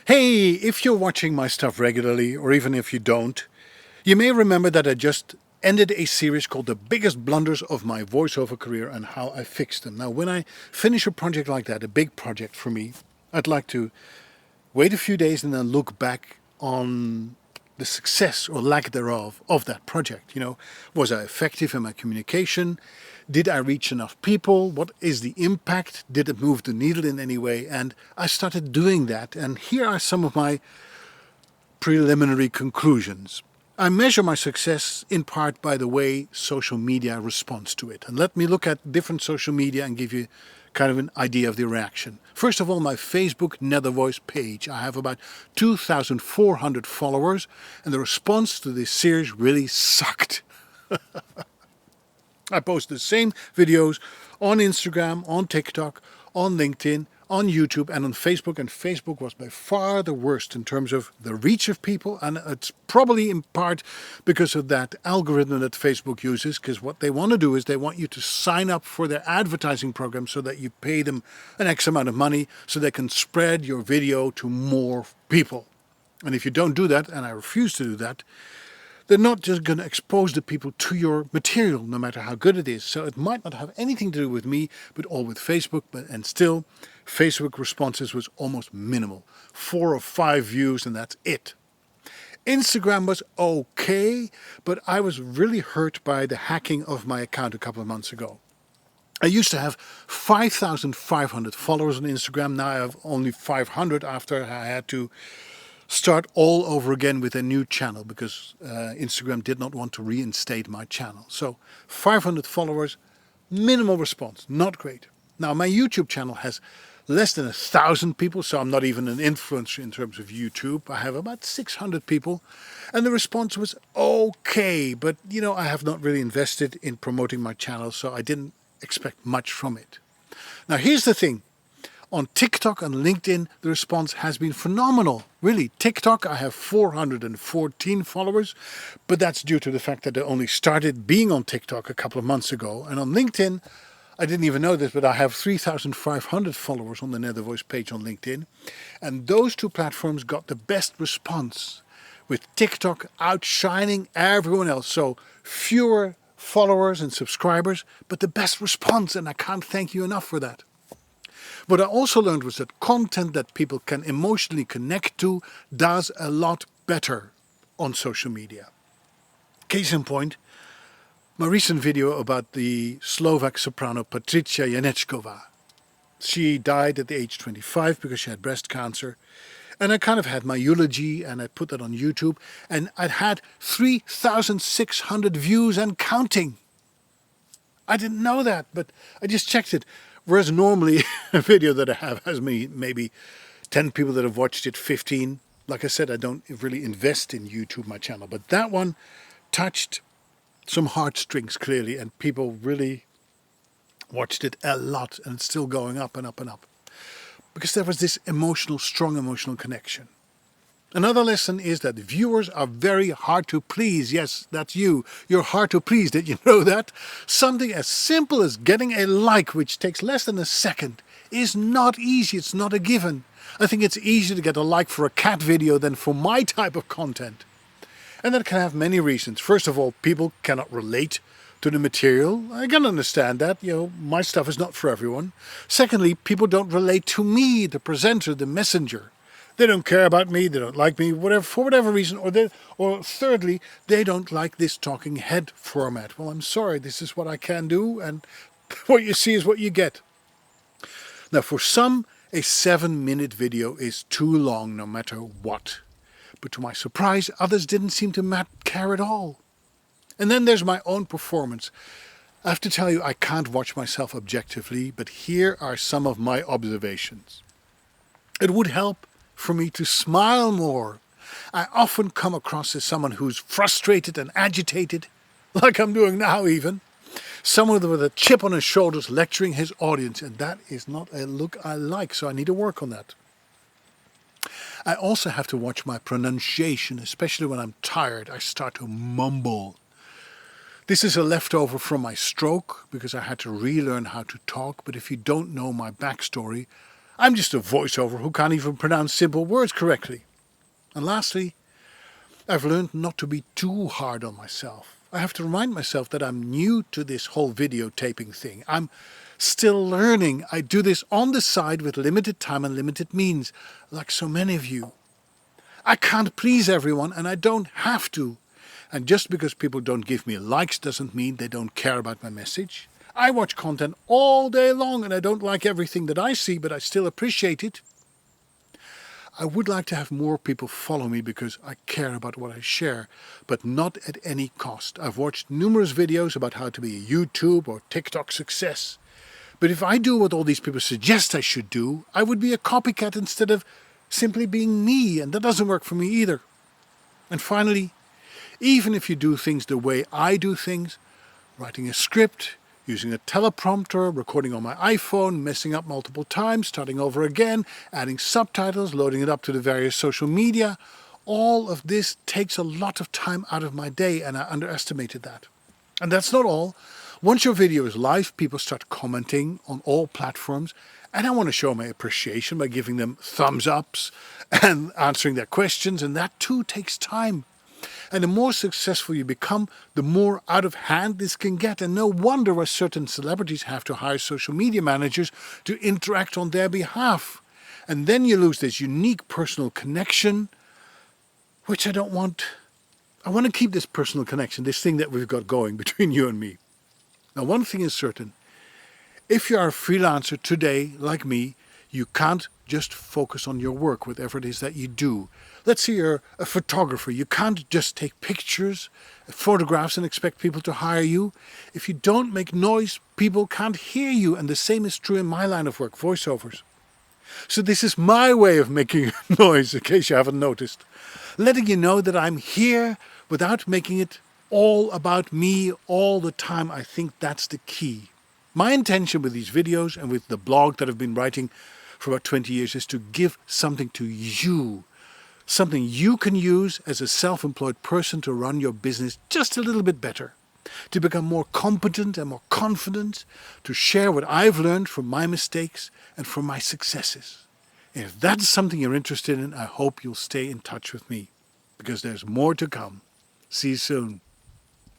Hey, if you're watching my stuff regularly, or even if you don't, you may remember that I just ended a series called The Biggest Blunders of My Voiceover Career and How I Fixed Them. Now, when I finish a project like that, a big project for me, I'd like to wait a few days and then look back on the success or lack thereof of that project. Was I effective in my communication? Did I reach enough people? What is the impact? Did it move the needle in any way? And I started doing that. And here are some of my preliminary conclusions. I measure my success in part by the way social media responds to it. And let me look at different social media and give you kind of an idea of the reaction. First of all, my Facebook Nether Voice page. I have about 2,400 followers, and the response to this series really sucked. I post the same videos on Instagram, on TikTok, on LinkedIn, on YouTube and on Facebook, and Facebook was by far the worst in terms of the reach of people, and it's probably in part because of that algorithm that Facebook uses, because what they want to do is they want you to sign up for their advertising program so that you pay them an X amount of money so they can spread your video to more people. And if you don't do that, and I refuse to do that, they're not just going to expose the people to your material, no matter how good it is. So it might not have anything to do with me, but all with Facebook. And still, Facebook responses was almost minimal. 4 or 5 views, and that's it. Instagram was okay, but I was really hurt by the hacking of my account a couple of months ago. I used to have 5,500 followers on Instagram. Now I have only 500 after I had to start all over again with a new channel because Instagram did not want to reinstate my channel. So 500 followers, minimal response, not great. Now my YouTube channel has less than 1,000 people, so I'm not even an influencer in terms of YouTube. I have about 600 people, and the response was okay, but I have not really invested in promoting my channel, so I didn't expect much from it. Now here's the thing. On TikTok and LinkedIn, the response has been phenomenal. Really, TikTok, I have 414 followers, but that's due to the fact that I only started being on TikTok a couple of months ago. And on LinkedIn, I didn't even know this, but I have 3,500 followers on the Nether Voice page on LinkedIn. And those two platforms got the best response, with TikTok outshining everyone else. So fewer followers and subscribers, but the best response, and I can't thank you enough for that. What I also learned was that content that people can emotionally connect to does a lot better on social media. Case in point, my recent video about the Slovak soprano Patricia Janečková. She died at the age 25 because she had breast cancer. And I kind of had my eulogy and I put that on YouTube, and I'd had 3,600 views and counting. I didn't know that, but I just checked it. Whereas normally a video that I have has maybe 10 people that have watched it, 15. Like I said, I don't really invest in YouTube, my channel. But that one touched some heartstrings clearly, and people really watched it a lot, and it's still going up and up and up. Because there was this strong emotional connection. Another lesson is that viewers are very hard to please. Yes, that's you. You're hard to please. Did you know that? Something as simple as getting a like, which takes less than a second, is not easy. It's not a given. I think it's easier to get a like for a cat video than for my type of content. And that can have many reasons. First of all, people cannot relate to the material. I can understand that. My stuff is not for everyone. Secondly, people don't relate to me, the presenter, the messenger. They don't care about me, they don't like me, for whatever reason, or thirdly, they don't like this talking head format. Well, I'm sorry, this is what I can do, and what you see is what you get. Now, for some, a 7-minute video is too long, no matter what. But to my surprise, others didn't seem to care at all. And then there's my own performance. I have to tell you, I can't watch myself objectively, but here are some of my observations. It would help for me to smile more. I often come across as someone who's frustrated and agitated, like I'm doing now even. Someone with a chip on his shoulders lecturing his audience, and that is not a look I like, so I need to work on that. I also have to watch my pronunciation, especially when I'm tired. I start to mumble. This is a leftover from my stroke, because I had to relearn how to talk, but if you don't know my backstory, I'm just a voiceover who can't even pronounce simple words correctly. And lastly, I've learned not to be too hard on myself. I have to remind myself that I'm new to this whole videotaping thing. I'm still learning. I do this on the side with limited time and limited means, like so many of you. I can't please everyone, and I don't have to. And just because people don't give me likes doesn't mean they don't care about my message. I watch content all day long and I don't like everything that I see, but I still appreciate it. I would like to have more people follow me because I care about what I share, but not at any cost. I've watched numerous videos about how to be a YouTube or TikTok success. But if I do what all these people suggest I should do, I would be a copycat instead of simply being me, and that doesn't work for me either. And finally, even if you do things the way I do things, writing a script, using a teleprompter, recording on my iPhone, messing up multiple times, starting over again, adding subtitles, loading it up to the various social media, all of this takes a lot of time out of my day, and I underestimated that. And that's not all. Once your video is live, people start commenting on all platforms, and I want to show my appreciation by giving them thumbs ups and answering their questions, and that too takes time. And the more successful you become, the more out of hand this can get. And no wonder why certain celebrities have to hire social media managers to interact on their behalf. And then you lose this unique personal connection, which I don't want. I want to keep this personal connection, this thing that we've got going between you and me. Now, one thing is certain. If you are a freelancer today, like me, you can't just focus on your work, whatever it is that you do. Let's say you're a photographer. You can't just take pictures, photographs, and expect people to hire you. If you don't make noise, people can't hear you. And the same is true in my line of work, voiceovers. So this is my way of making noise, in case you haven't noticed. Letting you know that I'm here without making it all about me all the time. I think that's the key. My intention with these videos and with the blog that I've been writing for about 20 years is to give something to you. Something you can use as a self-employed person to run your business just a little bit better. To become more competent and more confident. To share what I've learned from my mistakes and from my successes. And if that's something you're interested in, I hope you'll stay in touch with me. Because there's more to come. See you soon.